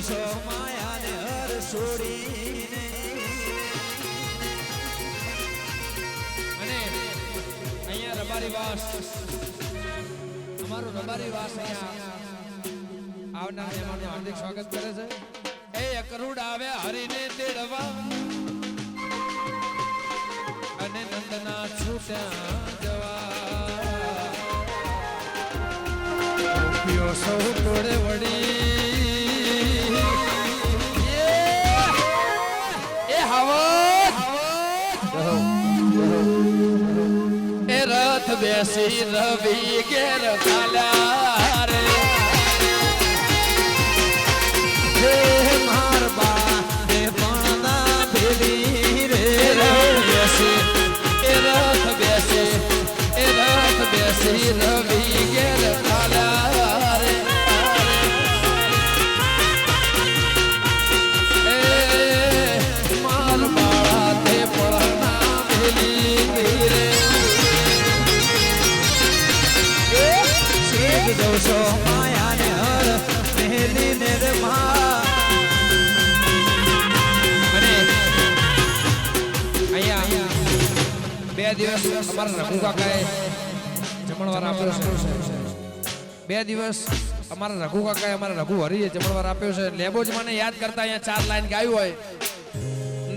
દોષો માયાને હર છોડીને અને અહીંયા રબારી વાસ અમારું રબારી વાસ અહીંયા આવનાર મહેમાનનું હાર્દિક સ્વાગત કરે છે. એ અકરુડ આવે હરીને તેડવા અને નંદના છૂટ્યા જવા રૂપિયો સૌ ટોળે વળી એ હવા એ રથ બેસી રવિ ઘેર ચાલ્યા રે માર બા એ પણ ભેલી રે રથ બેસી રવિ ઘેર ચાલ્યા રે એ માર બાળા તે પણ ભેલી રે શીખ દોષો માયાને હર ભેલી ને રે મા બે દિવસ અમારા રઘુ કાકાએ જમણવાર આપ્યો છે. બે દિવસ અમારા રઘુ કાકાએ અમારા રઘુ હરીએ જમણવાર આપ્યો છે. લેબો જ મને યાદ કરતા અહીંયા 4 લાઈન ગાયું હોય.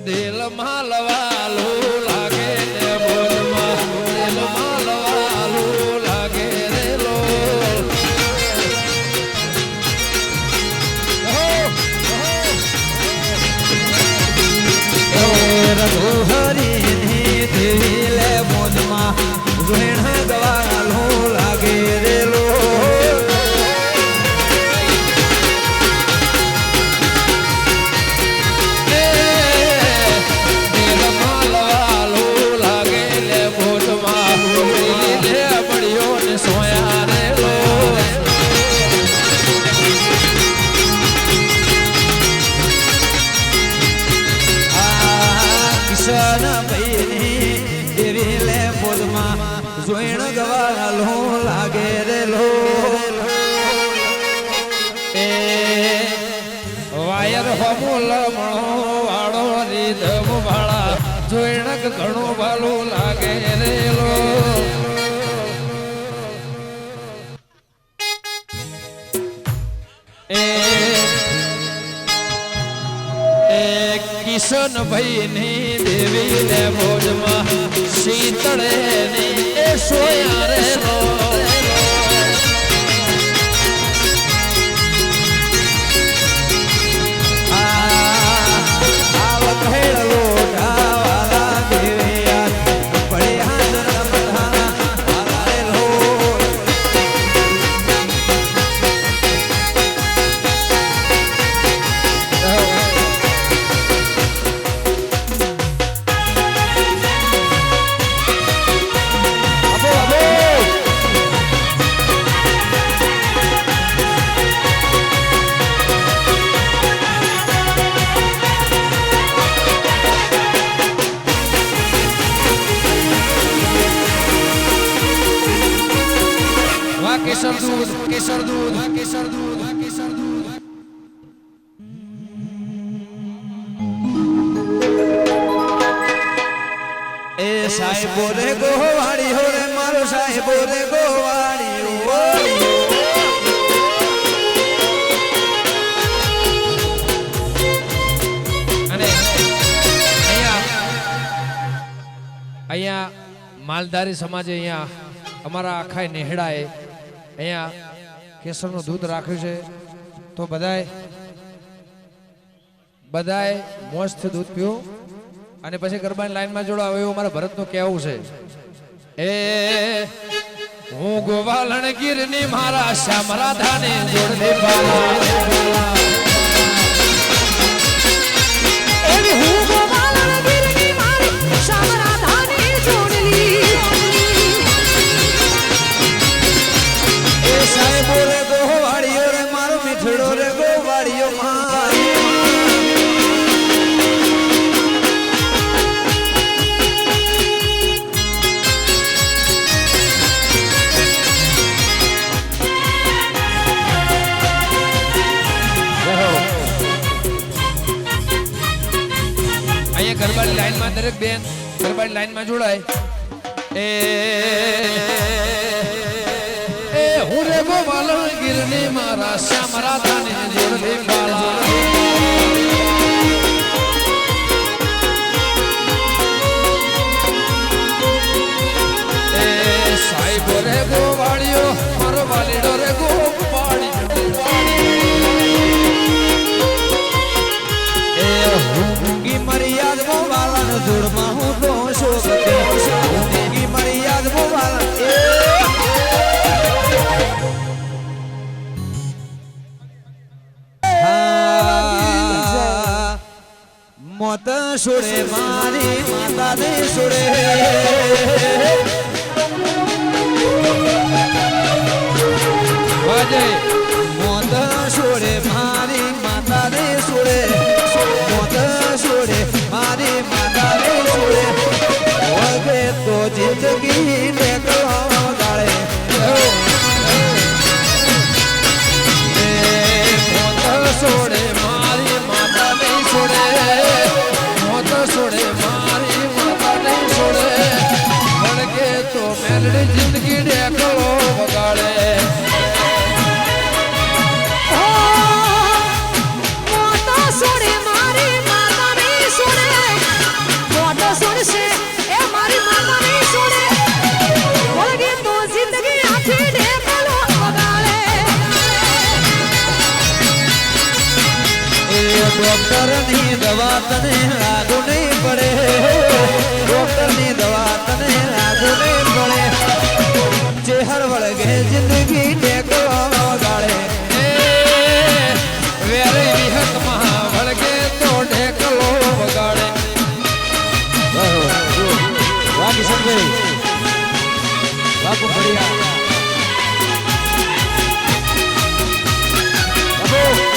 દિલમાં લવાલું લાગે ને બોલમાં દિલમાં લવાલું લાગે રે લો રઘુ હરી દિલે મોજમાં ઝેણ ગવાલો લાગે રે લો દિલમાં લવાલું લાગે લે બોલમાં લે બળ્યો ને સોયા રે લો કિશન ભાઈની દેવી લે મોજમાં ઝેણ ગવાલો લાગે રે લો એ વાયર હમુલ મણો વાળો રીધમ વાળા જોઈણક ઘણું ભાલું લાગે રે લો એ કિશન ભાઈ ની દેવી ને ભોજમાં શીતળે ની એ સોયા રે લો આવક હેળલો ગાવાલા દેવિયા પડે હાજર બધા આલા લો કેસર દૂધ કેસર દૂધ કેસર દૂધ કેસર દૂધ એ સાહેબો રે ગોવાળી હો રે મારો સાહેબો રે ગોવાળી અને અહીંયા માલધારી સમાજે અહીંયા અમારા આખા નેહડાએ અહીંયા કેસરનું દૂધ રાખ્યું છે. તો બધાએ મોજથી દૂધ પીવું અને પછી ગરબાની લાઈનમાં જોડાવ એવું અમારા ભરતનું કહેવું છે. એ હું ગોવાલણ ગીરની મારા શ્યામ રાધાને જોડને બાલા હું ગોવાલણ ગીરની મારી શ્યામ રાધાને જોડલી એ સાહેબો રે ગોવાળીઓ રે મારો મીઠડો રે ગોવાળીઓ ગરબાની લાઈનમાં દરેક બેન ગરબાની લાઈનમાં જોડાય એ હું રે ગોવાલણ ગીરની મારા શ્યામ રાધાની જોડલી બાળા સાહેબ રે ગોવાળિયો મારો વાલીડો રે ગોવાળી એ હુંગી મર્યાદ મોવાલન જોડમાં હું તો શોક હુંગી મર્યાદ મોવાલન મોત છોડે મારી માતા ને છોડે વાજે મોત છોડે મારી માતા ને છોડે મોત છોડે મારી માતા ને છોડે વગે તો જિંદગી ને ગાળે મોત છોડે મારી માતા નહીં છોડે મોત છોડે મારી માતા નહીં છોડે વળગે તો મેલડી જિંદગી ડેકલો વગાડે મોટો છોડે મારી માતા નહીં છોડે મોટો છોડશે એ મારી માતા નહીં છોડે વળગે તો જિંદગી આખી ઢેકલો વગાડે એ ડોક્ટર ની દવા તને લાગુ નહીં પડે ડોક્ટર ની દવા તને લાગુ નહીં પડે ચેહર વળગે જિંદગી ટેકો ગાળે વેરી વિહત મહા વળગે તો ઢેકલો વગાડે વાહ કિશનભાઈ બાપુ બઢિયા બાપુ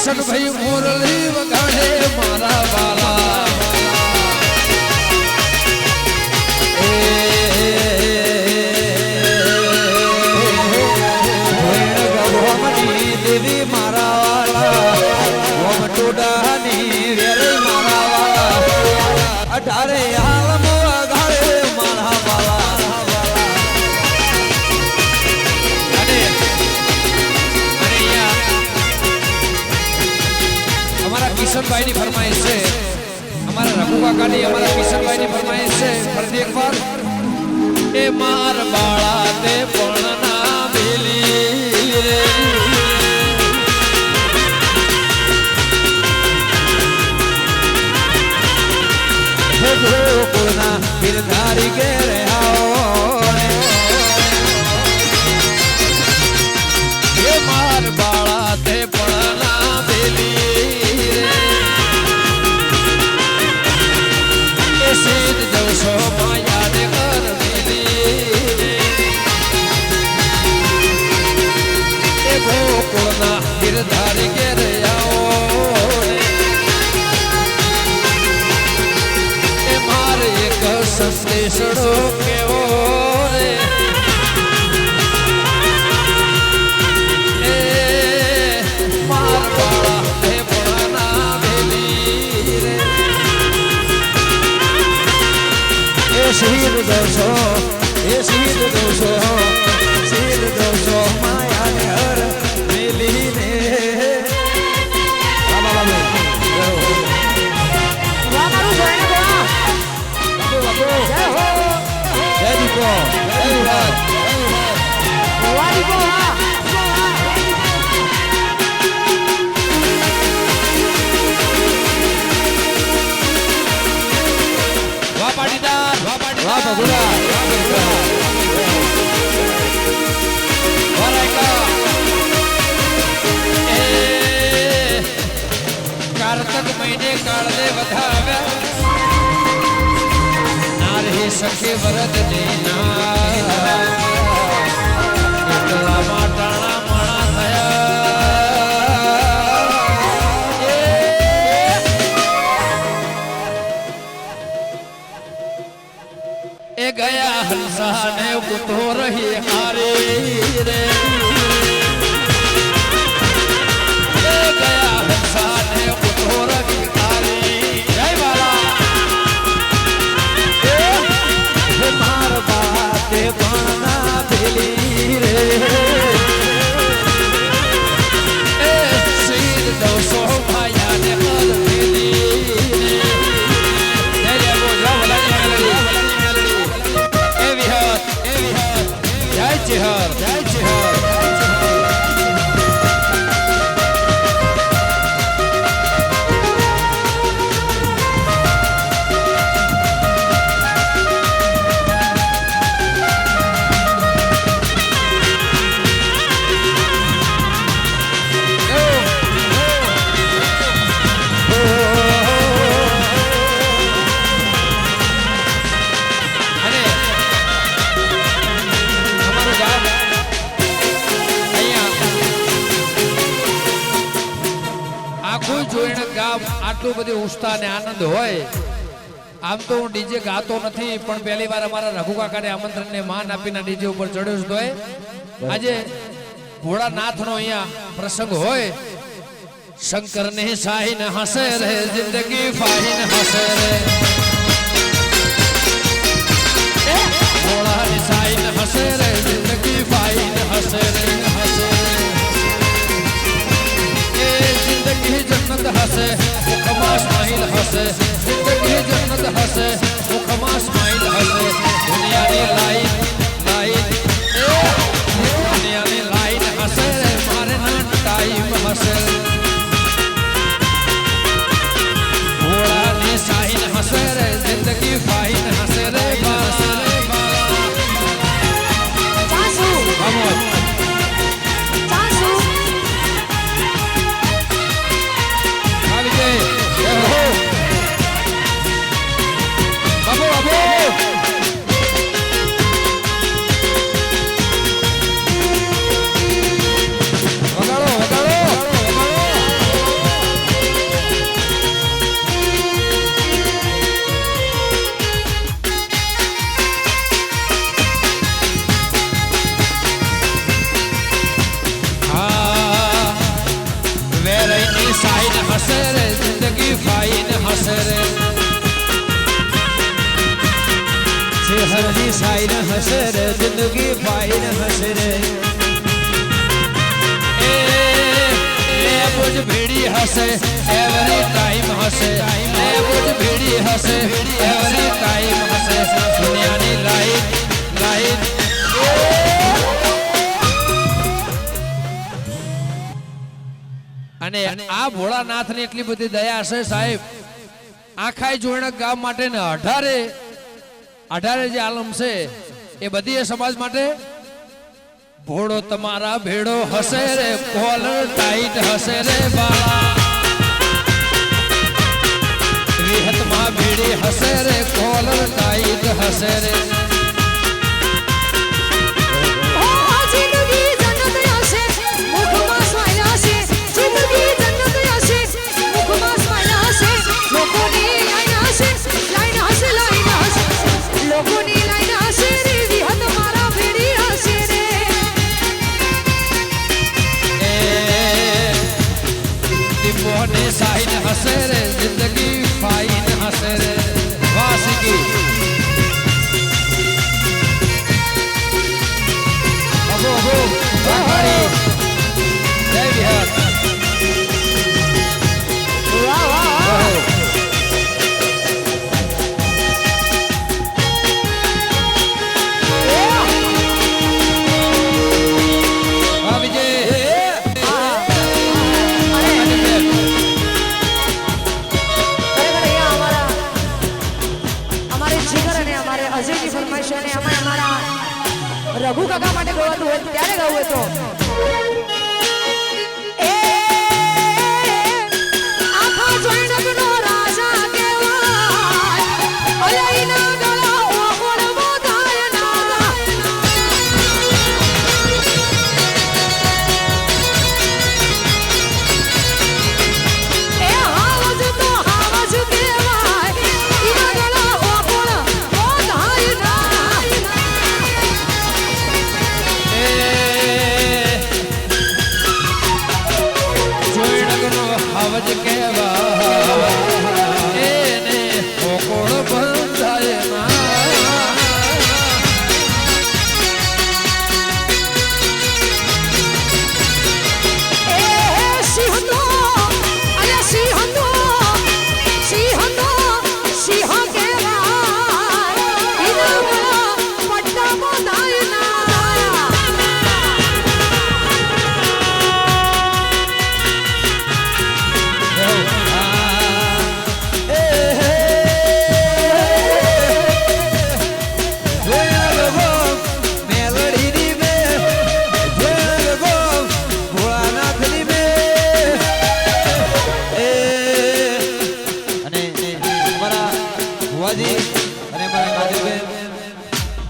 કિશનભાઈ મોરલી વગાડે મારા વાલા દેવી મારા વાલા ઓમ ટોડાની વેરે મારા વાલા 18 આલમ વગાડે મારા વાલા અને અહીંયા અમારા કિશનભાઈ ની ફરમાઈશ છે અમારા રઘુ કાકાની અમારા કિશનભાઈ ની ફરમાઈશ છે ફરી એકવાર એ માર બાળા તે પણ ના ભેલી રે ગોકુળના બિરધારી ઘેરે આવો એ માર બાળા તે પણ ના ભેલી રે એ સીધ જવશો માયા ને કરવેલી એ ગોકુળના બિરધારી ઘેરે આવો સંદેશડો કેવો રે એ માર બાળા તે પણ ના ભેલી રે એ શહીદ દોષો શહીદ દોષો માયાને હર મેલીને વાહ મારું જોઈને બોલા જય હો જય દીપો જય વિરાટ વાહ દીપો વાહ વાહ પાટીદાર વાહ ભગુડા કારતક મહિને કાળને વધાવ્યા નારે સખે વરદ દેના એકલા માટાણા માણા થયા એ ગયા હંસાને ઉતો રહી હારે રે એ ગયા હંસાને ઉતો રહી હારે જય બાલા માર બાતે પણ ના ભેલી રે એ સીધ દોષો માયાને કરવેલી જય જય બોલા એ વિહત જય ચેહર જય ચેહર આટલું બધું ઉત્સાહ ને આનંદ હોય આમ તો હું ડીજે ગાતો નથી પણ પહેલી વાર અમારા રઘુ કાકાને આમંત્રણ ને માન આપીને ડીજે ઉપર ચડ્યો છું તોય આજે ભોળાનાથનો અહીંયા પ્રસંગ હોય શંકર ને શાહીન હસે રે જિંદગી ફાહીન હસે રે ભોળા ને શાહીન હસે રે જિંદગી ફાહીન હસે રે એ જિંદગી જન્નત હસે મુખમાં સ્માઈલ હસે જિંદગી જન્નત હસે મુખમાં સ્માઈલ હસે દુનિયાની લાઈન દુનિયાની લાઈન હસે મારે ના ટાઈમ હસે ભોળાની શાહીન હસે રે જિંદગી ફાઈન હસે રે ચાસુ vamos ચાસુ આવી જય હો બાબુ બાબુ વગાડો વગાડો હસે રે હરની સાઈન હસે રે જિંદગી ફાઈન હસે રે લેબોજ ભેડી હસે એવરી ટાઈમ હસે લેબોજ ભેડી હસે એવરી ટાઈમ હસે દુનિયાની લાઈટ લાઈટ અને આ ભોળાનાથની એટલી બધી દયા છે સાહેબ આખાય જોઈણક ગામ માટે ને 18 જે આલમ છે એ બધી એ સમાજ માટે ભોળો તમારા ભેડો હસે રે કોલર ટાઈટ હસે રે બાળા વિહતમાં ભીડી હસે રે કોલર ટાઈટ હસે રે ઓ જિંદગી જન્નત હશે મુખમાં સ્માઈલ હશે જિંદગી જન્નત હશે મુખમાં સ્માઈલ હશે લોકોની લાઈન હશે લાઈન હશે લાઈન હશે લોકોની લાઈન હશે રે વિહત મારા ભેડી હશે રે દીપોને સાઈન હસે રે જિંદગી ફાઈન હસે રે વાસકી અબો અબો વાહરી જય વિહાર વાહ વાહ વાહ વિજય રઘુ કાકા માટે ગવાતું હોય ત્યારે ગાવું તો આખા જોઈનકનો રાજા કહેવાય અલઈના ગળા ઓગળવો થાય ના એ હાવજ તો હાવજ કહેવાય ઈના ગળા ઓગળવો થાય ના જોઈણકનો હવજ કહેવા એને કોકોળ બંધાય ના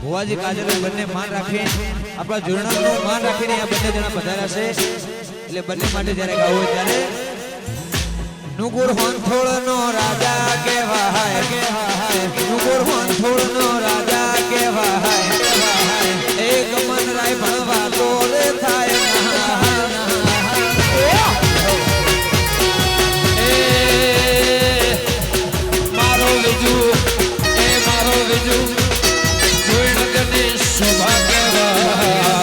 ભુવાજી કાજલ બંને માન રાખી આપણા જોરણાનું માન રાખીને આ બંને જણા પધાર્યા છે એટલે બંને માટે જ્યારે ગાવું હોય ત્યારે નુગુર હોનથોળનો રાજા કહેવાય નુગુર હોનથોળનો રાજા કહેવાય એક મન રાય ભણવા તોલે થાય મારો વિજુ એ મારો વિજુ જોઈણકની શોભા કહેવાય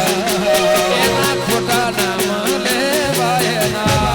એના ખોટા નામ લેવાય ના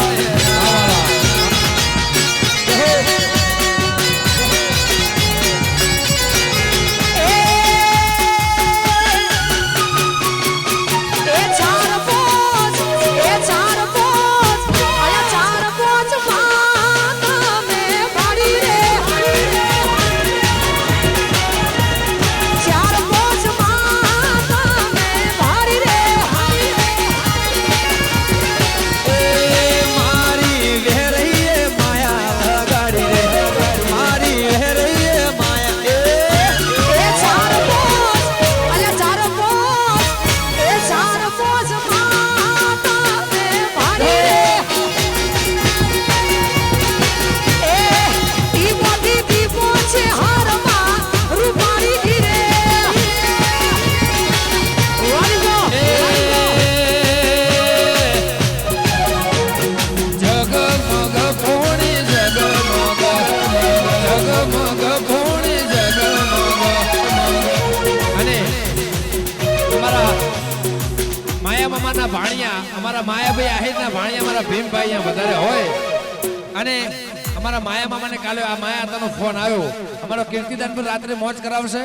મામાના ભાણિયા અમારા માયાભાઈ આહિરના ભાણિયા અમારા ભીમભાઈ અહીંયા વધારે હોય અને અમારા માયા મામાને કાલે આ માયા તાનો ફોન આવ્યો અમારો કીર્તિદાન પર રાત્રે મોજ કરાવશે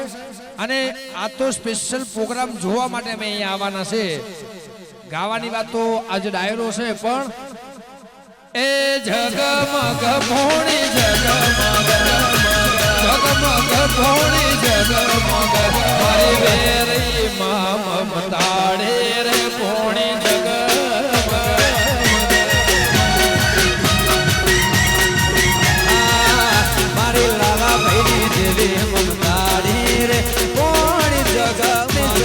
અને આ તો સ્પેશિયલ પ્રોગ્રામ જોવા માટે અમે અહીંયા આવવાના છે ગાવાની વાત તો આજે ડાયરો છે પણ એ જગમગ ભોણી જગમગ ભોણી જગમગ મારી વેરી માં મમતાડે રે ભોણી જગમગ મારી લાલા ભાઈની દેવી મમતાડી રે કોણ જગમગ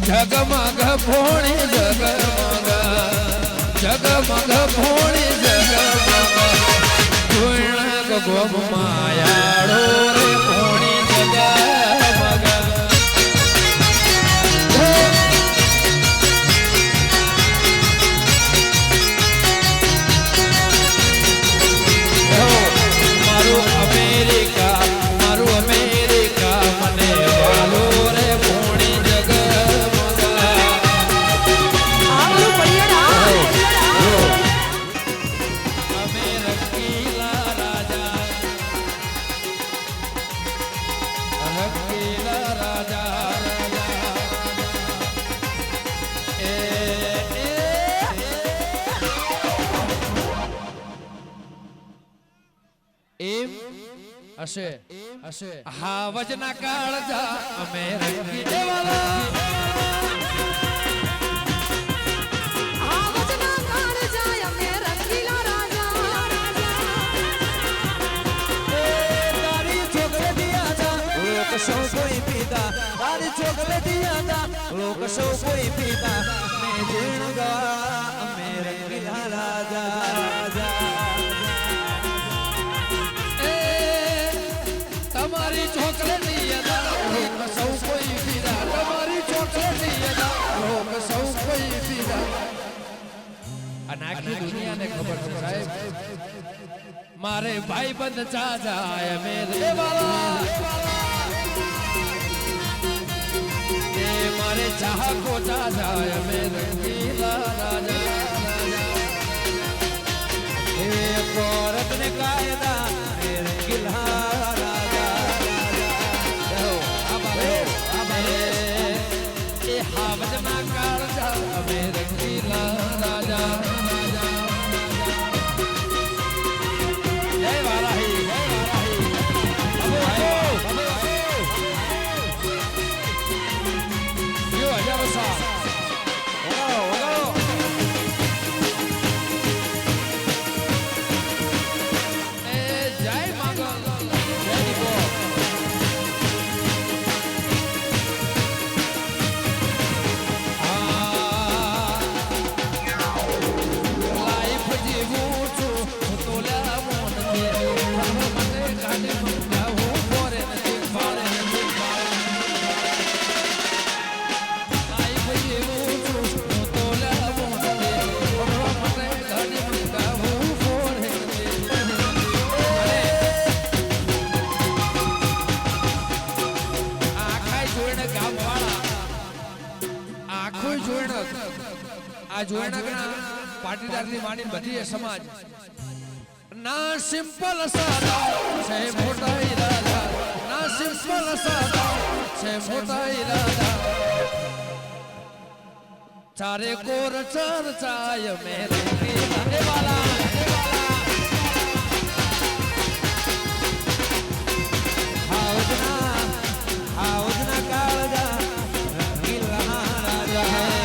જગમગ ભોણી જગમગ ભોણી જગમગ જોઈણ ગોમ માયાળો રે ભોણી જગમગ મારું અમેરિકા મને વાલો રે ભોણી જગમગ આવડું પડિયાડા અમે રંગીલા રાજા એમ હશે હા વજના કાળજા અમે રંગી દેવાલા આવજના કાળ જાય અમે રંગીલા રાજા તારી છોકરે દિયા તા લોક સૌ કોઈ પીતા તારી છોકરે દિયા તા લોક સૌ કોઈ પીતા મેં જીણ ગા અમે રંગીલા રાજા તમારી ચોકલેટની યદા લોક સૌ કોઈ પીરા તમારી ચોકલેટની યદા લોક સૌ કોઈ પીરા આ આખી દુનિયાને ખબર છે સાહેબ મારે ભાઈ બંધ ચાજાય મે દેવાલા એ મારે ચાહકો ચાજાય મે રંગીલા રાજા એ કોરત ને કાયદા એ રંગીલા એ હાવજના કાળજા અમે રંગીલા રાજા જય વારાહી યો હજારો સાલ એ જય મંગલ જય દીપો આ જોયણકના પાટીદારની માંડી બધી સમાજ ના સિમ્પલ સાદા છે મોટા ઈરાદા ના સિમ્પલ સાદા છે મોટા ઈરાદા ચારે કોર ચર્ચાય મેરે દેવાલા આવજના કાળજા રંગીલા રાજા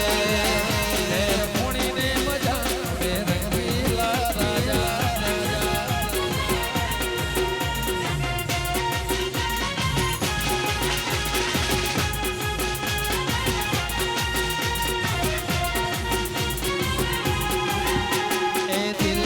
દિલ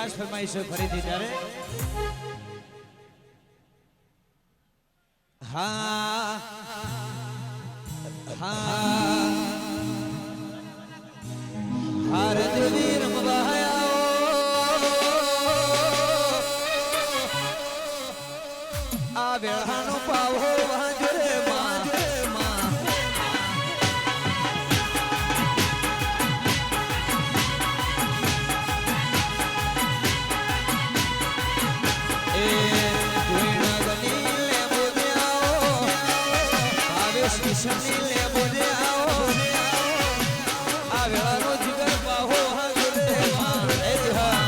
ખાસ ફરમાઈશ છે ફરીથી ત્યારે હા હા હાર દેવી રમવાયા આ વેળાનો પાવો વાંજો રે માંજો રે માં એ જોઈના ગની લે બોલ્યાઓ આવે શીશની લે બોલ્યાઓ આ વેળાનો જીગર પાવો વાંજો રે માં એ હા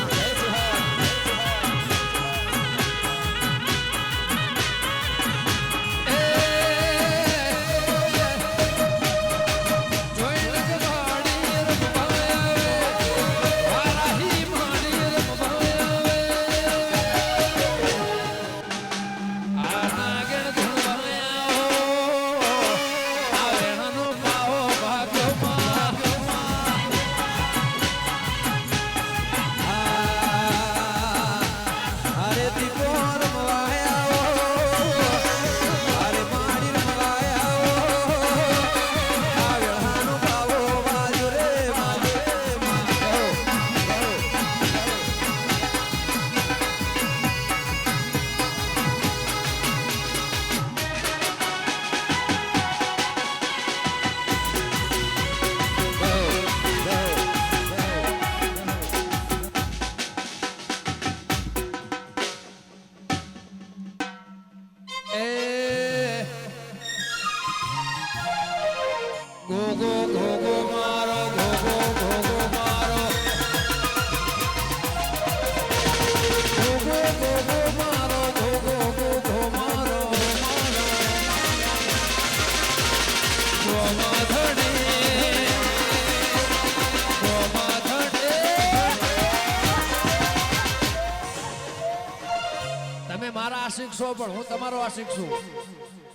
તમે મારા આશિક છો પણ હું તમારો આશિક છું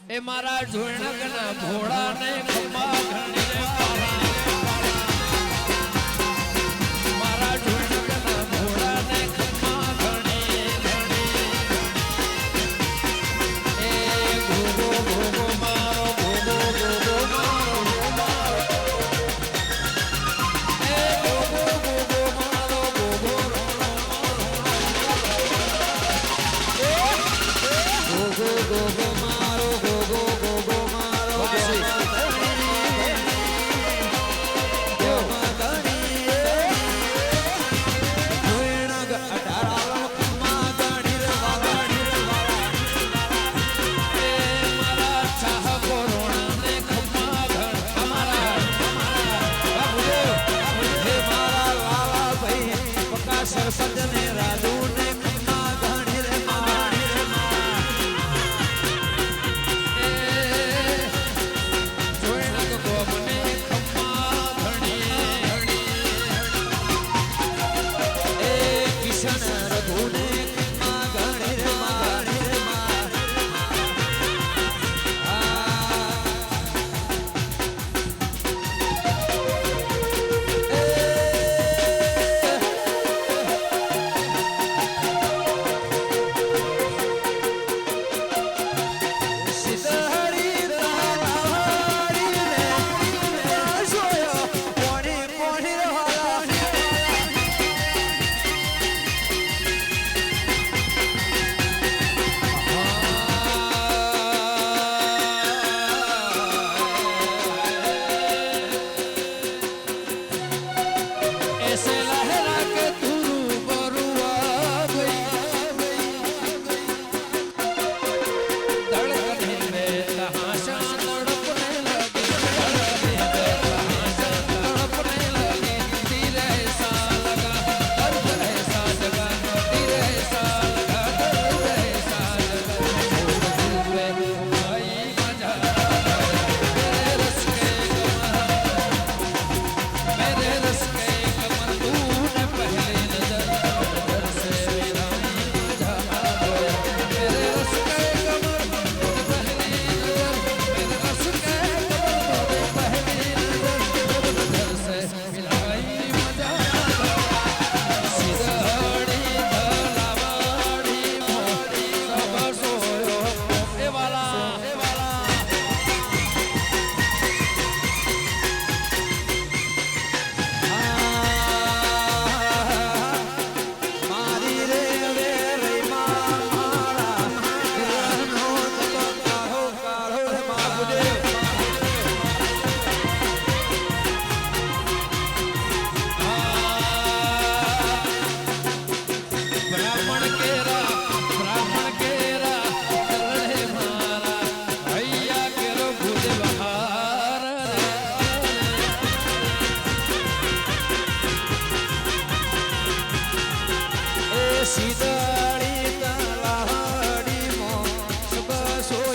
એ મારા જોઈણકના ભોળાને ખંભા ઘણી રે મારા જોઈણકના ભોળાને ખંભા ઘણી એ ગોગો ગોગો મારો ગોગો ગોગો મારો એ ગોગો ગોગો મારો ગોગો ગોગો ગોગો મારો ગોગો ગોગો મારો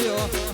જોયો